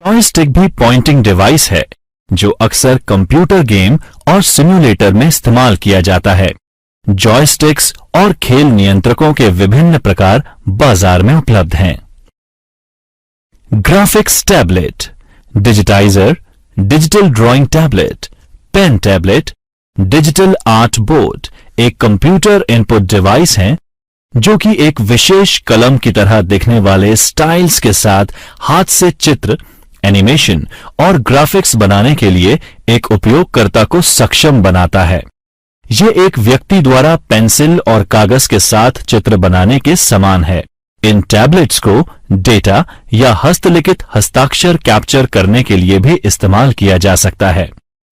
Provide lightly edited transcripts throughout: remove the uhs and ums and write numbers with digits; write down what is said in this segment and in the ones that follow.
Joystick भी pointing device है जो अक्सर कंप्यूटर गेम और सिम्युलेटर में इस्तेमाल किया जाता है। जॉयस्टिक्स और खेल नियंत्रकों के विभिन्न प्रकार बाजार में उपलब्ध हैं। Graphics tablet, digitiser, digital drawing tablet, pen tablet, digital art board एक कंप्यूटर इनपुट डिवाइस हैं जो कि एक विशेष कलम की तरह दिखने वाले स्टाइल्स के साथ हाथ से चित्र, एनिमेशन और ग्राफिक्स बनाने के लिए एक उपयोगकर्ता को सक्षम बनाता है। यह एक व्यक्ति द्वारा पेंसिल और कागज के साथ चित्र बनाने के समान है। इन टैबलेट्स को डेटा या हस्तलिखित हस्ताक्षर कैप्चर करने के लिए भी इस्तेमाल किया जा सकता है।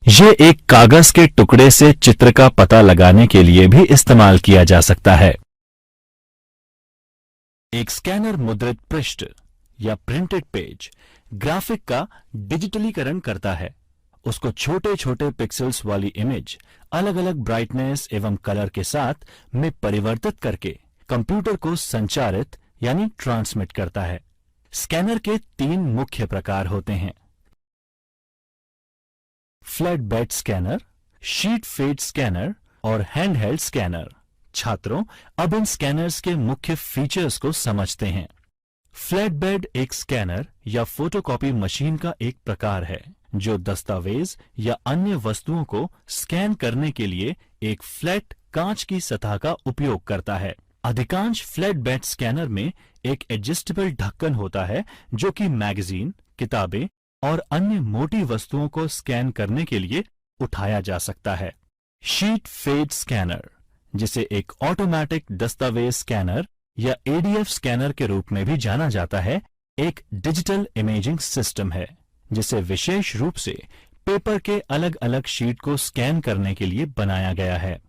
यह एक कागज के टुकड़े से चित्र का पता लगाने के लिए भी इस्तेमाल किया जा सकता है। एक स्कैनर मुद्रित पृष्ठ या प्रिंटेड पेज ग्राफिक का डिजिटलीकरण करता है। उसको छोटे छोटे पिक्सेल्स वाली इमेज अलग अलग ब्राइटनेस एवं कलर के साथ में परिवर्तित करके कंप्यूटर को संचारित यानी ट्रांसमिट करता है। स्कैनर के 3 मुख्य प्रकार होते हैं: flat bed scanner, sheet fed scanner और हैंडहेल्ड स्कैनर। छात्रों, अब इन स्कैनर्स के मुख्य फीचर्स को समझते हैं। फ्लैट बेड एक स्कैनर या फोटोकॉपी मशीन का एक प्रकार है जो दस्तावेज या अन्य वस्तुओं को स्कैन करने के लिए एक फ्लैट कांच की सतह का उपयोग करता है। अधिकांश फ्लैट बेड स्कैनर में एक एडजस्टेबल ढक्कन होता है जो कि मैगजीन, किताबें और अन्य मोटी वस्तुओं को स्कैन करने के लिए उठाया जा सकता है। शीट फेड स्कैनर, जिसे एक ऑटोमेटिक दस्तावेज स्कैनर या एडीएफ स्कैनर के रूप में भी जाना जाता है, एक डिजिटल इमेजिंग सिस्टम है जिसे विशेष रूप से पेपर के अलग अलग शीट को स्कैन करने के लिए बनाया गया है।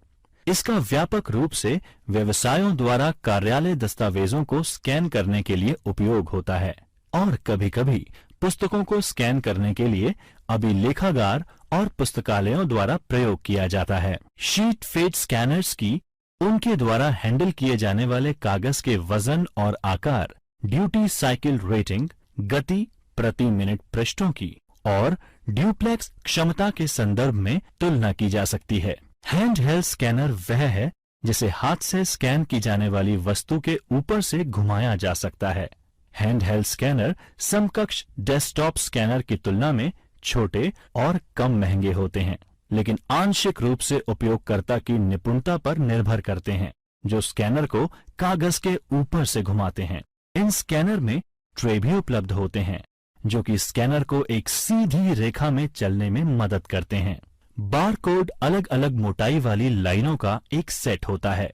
इसका व्यापक रूप से व्यवसायों द्वारा कार्यालय दस्तावेजों को स्कैन करने के लिए उपयोग होता है और कभी-कभी पुस्तकों को स्कैन करने के लिए अभिलेखागार और पुस्तकालयों द्वारा प्रयोग किया जाता है। शीट फेड स्कैनर्स की उनके द्वारा हैंडल किए जाने वाले कागज के वजन और आकार, ड्यूटी साइकिल रेटिंग, गति प्रति मिनट पृष्ठों की और ड्यूप्लेक्स क्षमता के संदर्भ में तुलना की जा सकती है। हैंडहेल्ड स्कैनर वह है जिसे हाथ से स्कैन की जाने वाली वस्तु के ऊपर से घुमाया जा सकता है। हैंडहेल्ड स्कैनर समकक्ष डेस्कटॉप स्कैनर की तुलना में छोटे और कम महंगे होते हैं, लेकिन आंशिक रूप से उपयोगकर्ता की निपुणता पर निर्भर करते हैं जो स्कैनर को कागज के ऊपर से घुमाते हैं। इन स्कैनर में ट्रे भी उपलब्ध होते हैं जो कि स्कैनर को एक सीधी रेखा में चलने में मदद करते हैं। बारकोड अलग अलग मोटाई वाली लाइनों का एक सेट होता है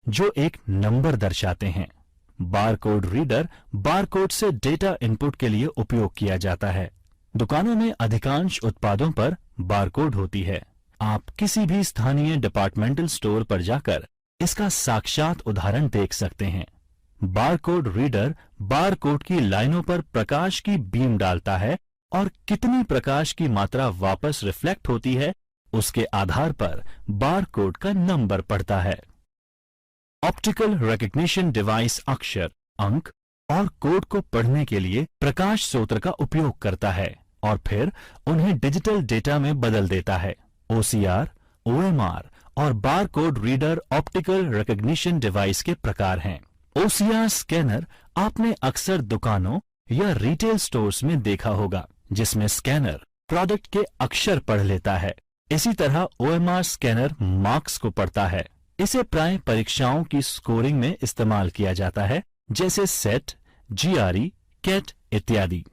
जो एक नंबर दर्शाते हैं। बारकोड रीडर बारकोड से डेटा इनपुट के लिए उपयोग किया जाता है। दुकानों में अधिकांश उत्पादों पर बारकोड होती है। आप किसी भी स्थानीय डिपार्टमेंटल स्टोर पर जाकर इसका साक्षात उदाहरण देख सकते हैं। बारकोड रीडर बारकोड की लाइनों पर प्रकाश की बीम डालता है और कितनी प्रकाश की मात्रा वापस रिफ्लेक्ट होती है उसके आधार पर बारकोड का नंबर पढ़ता है। ऑप्टिकल रिकग्निशन डिवाइस अक्षर, अंक और कोड को पढ़ने के लिए प्रकाश स्रोत का उपयोग करता है और फिर उन्हें डिजिटल डेटा में बदल देता है। OCR, OMR और barcode reader optical recognition device के प्रकार हैं। OCR स्कैनर आपने अक्सर दुकानों या रिटेल स्टोर्स में देखा होगा जिसमें स्कैनर प्रोडक्ट के अक्षर पढ़ लेता है। इसी तरह OMR स्कैनर मार्क्स को पढ़ता है। इसे प्राय परीक्षाओं की स्कोरिंग में इस्तेमाल किया जाता है जैसे सेट, GRE, कैट इत्यादि।